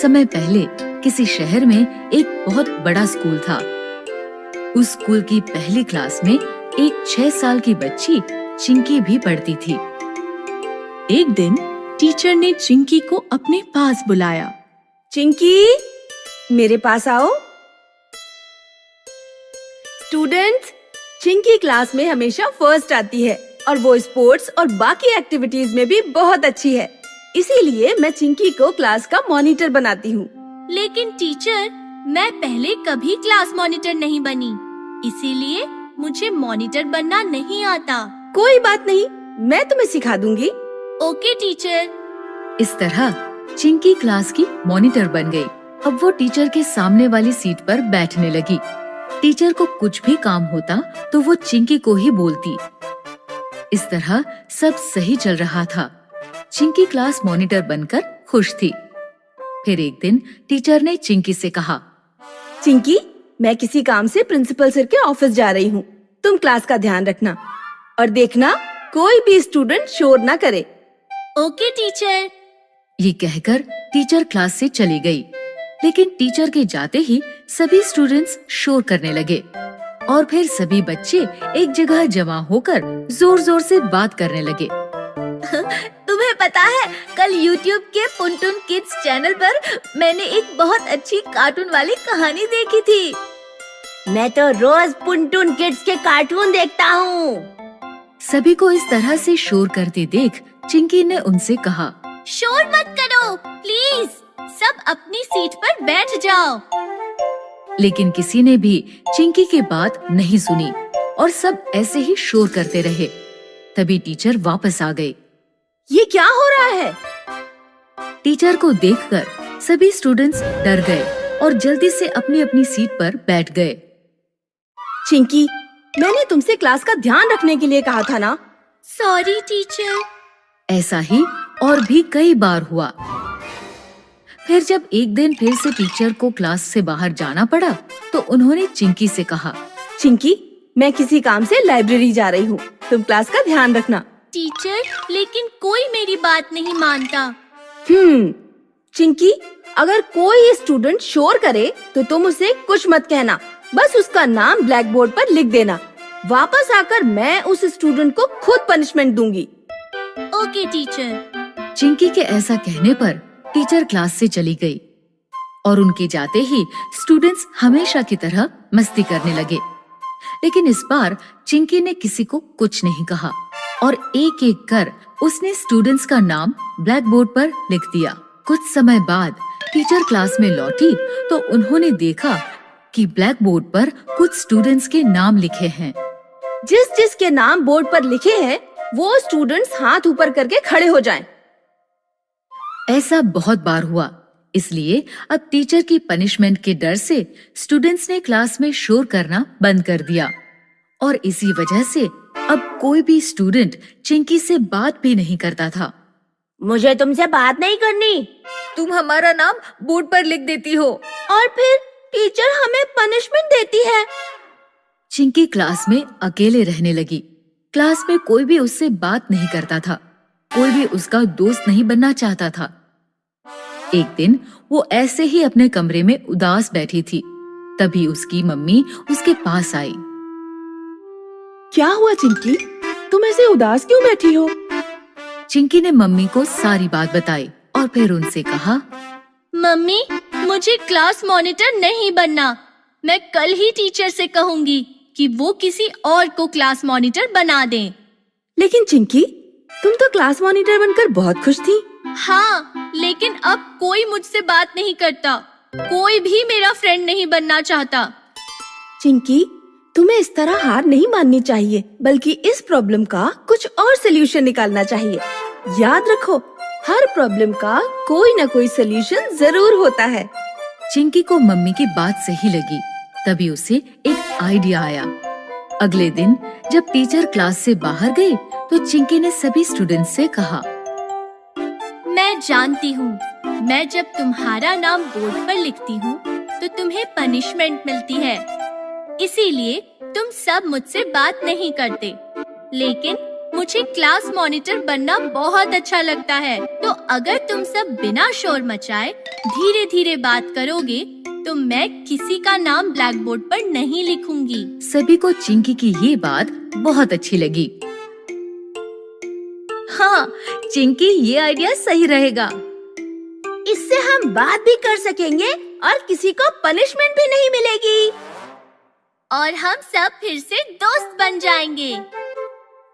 समय पहले किसी शहर में एक बहुत बड़ा स्कूल था। उस स्कूल की पहली क्लास में एक 6 साल की बच्ची चिंकी भी पढ़ती थी। एक दिन टीचर ने चिंकी को अपने पास बुलाया। चिंकी, मेरे पास आओ। स्टूडेंट्स, चिंकी क्लास में हमेशा फर्स्ट आती है और वो स्पोर्ट्स और बाकी एक्टिविटीज में भी बहुत अच्छी है। इसीलिए मैं चिंकी को क्लास का मॉनिटर बनाती हूँ। लेकिन टीचर, मैं पहले कभी क्लास मॉनिटर नहीं बनी, इसीलिए मुझे मॉनिटर बनना नहीं आता। कोई बात नहीं, मैं तुम्हें सिखा दूंगी। Okay teacher. इस तरह चिंकी क्लास की मॉनिटर बन गई। अब वो टीचर के सामने वाली सीट पर बैठने लगी। टीचर को कुछ भी काम होता तो वो चिंकी को ही बोलती। इस तरह सब सही चल रहा था। चिंकी क्लास मॉनिटर बनकर खुश थी। फिर एक दिन टीचर ने चिंकी से कहा, चिंकी, मैं किसी काम से प्रिंसिपल सर के ऑफिस जा रही हूँ। तुम क्लास का ध्यान रखना और देखना कोई भी स्टूडेंट शोर ना करे। Okay teacher. ये कहकर टीचर क्लास से चली गई। लेकिन टीचर के जाते ही सभी स्टूडेंट्स शोर करने लगे और फिर सभी बच्चे एक जगह जमा होकर जोर जोर से बात करने लगे। तुम्हें पता है, कल YouTube के पुनटुन किड्स चैनल पर मैंने एक बहुत अच्छी कार्टून वाली कहानी देखी थी। मैं तो रोज पुनटुन किड्स के कार्टून देखता हूँ। सभी को इस तरह से शोर करते देख चिंकी ने उनसे कहा, शोर मत करो प्लीज, सब अपनी सीट पर बैठ जाओ। लेकिन किसी ने भी चिंकी की बात नहीं सुनी और सब ऐसे ही शोर करते रहे। तभी टीचर वापस आ गए। ये क्या हो रहा है? टीचर को देखकर सभी स्टूडेंट्स डर गए और जल्दी से अपनी अपनी सीट पर बैठ गए। चिंकी, मैंने तुमसे क्लास का ध्यान रखने के लिए कहा था ना। Sorry teacher. ऐसा ही और भी कई बार हुआ। फिर जब एक दिन फिर से टीचर को क्लास से बाहर जाना पड़ा तो उन्होंने चिंकी से कहा, चिंकी, मैं किसी काम से लाइब्रेरी जा रही हूँ, तुम क्लास का ध्यान रखना। टीचर, लेकिन कोई मेरी बात नहीं मानता। चिंकी, अगर कोई स्टूडेंट शोर करे तो तुम उसे कुछ मत कहना, बस उसका नाम ब्लैक बोर्ड पर लिख देना। वापस आकर मैं उस स्टूडेंट को खुद पनिशमेंट दूंगी। Okay teacher. चिंकी के ऐसा कहने पर टीचर क्लास से चली गई और उनके जाते ही स्टूडेंट्स हमेशा की तरह मस्ती करने लगे। लेकिन इस बार चिंकी ने किसी को कुछ नहीं कहा और एक एक कर उसने स्टूडेंट्स का नाम ब्लैक बोर्ड पर लिख दिया। कुछ समय बाद टीचर क्लास में लौटी तो उन्होंने देखा कि ब्लैक बोर्ड पर कुछ स्टूडेंट्स के नाम लिखे हैं। जिस जिस के नाम बोर्ड पर लिखे हैं वो स्टूडेंट्स हाथ ऊपर करके खड़े हो जाएं। ऐसा बहुत बार हुआ, इसलिए अब टीचर की पनिशमेंट के डर से स्टूडेंट्स ने क्लास में शोर करना बंद कर दिया और इसी वजह से अब कोई भी स्टूडेंट चिंकी से बात भी नहीं करता था। मुझे तुमसे बात नहीं करनी, तुम हमारा नाम बोर्ड पर लिख देती हो और फिर टीचर हमें पनिशमेंट देती है। चिंकी क्लास में अकेले रहने लगी। क्लास में कोई भी उससे बात नहीं करता था, कोई भी उसका दोस्त नहीं बनना चाहता था। एक दिन वो ऐसे ही अपने कमरे में उदास बैठी थी। तभी उसकी मम्मी उसके पास आई। क्या हुआ चिंकी, तुम ऐसे उदास क्यों बैठी हो? चिंकी ने मम्मी को सारी बात बताई और फिर उनसे कहा, मम्मी, मुझे क्लास मॉनिटर नहीं बनना। मैं कल ही टीचर से कहूँगी कि वो किसी और को क्लास मॉनिटर बना दें। लेकिन चिंकी, तुम तो क्लास मॉनिटर बनकर बहुत खुश थी। हाँ, लेकिन अब कोई मुझसे बात नहीं करता, कोई भी मेरा फ्रेंड नहीं बनना चाहता। चिंकी, तुम्हें इस तरह हार नहीं माननी चाहिए, बल्कि इस प्रॉब्लम का कुछ और सलूशन निकालना चाहिए। याद रखो, हर प्रॉब्लम का कोई न कोई सलूशन जरूर होता है। चिंकी को मम्मी की बात सही लगी। तभी उसे एक आइडिया आया। अगले दिन जब टीचर क्लास से बाहर गई तो चिंकी ने सभी स्टूडेंट्स से कहा, मैं जानती हूँ, मैं जब तुम्हारा नाम बोर्ड पर लिखती हूँ तो तुम्हें पनिशमेंट मिलती है, इसीलिए तुम सब मुझसे बात नहीं करते। लेकिन मुझे क्लास मॉनिटर बनना बहुत अच्छा लगता है। तो अगर तुम सब बिना शोर मचाए धीरे धीरे बात करोगे तो मैं किसी का नाम ब्लैक बोर्ड पर नहीं लिखूंगी। सभी को चिंकी की ये बात बहुत अच्छी लगी। हाँ, चिंकी, ये आइडिया सही रहेगा। इससे हम बात भी कर सकेंगे और किसी को पनिशमेंट भी नहीं मिलेगी। और हम सब फिर से दोस्त बन जाएंगे।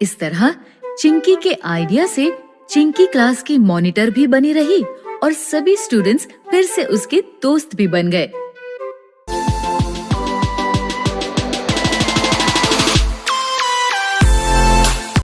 इस तरह चिंकी के आइडिया से चिंकी क्लास की मॉनिटर भी बनी रही और सभी स्टूडेंट्स फिर से उसके दोस्त भी बन गए।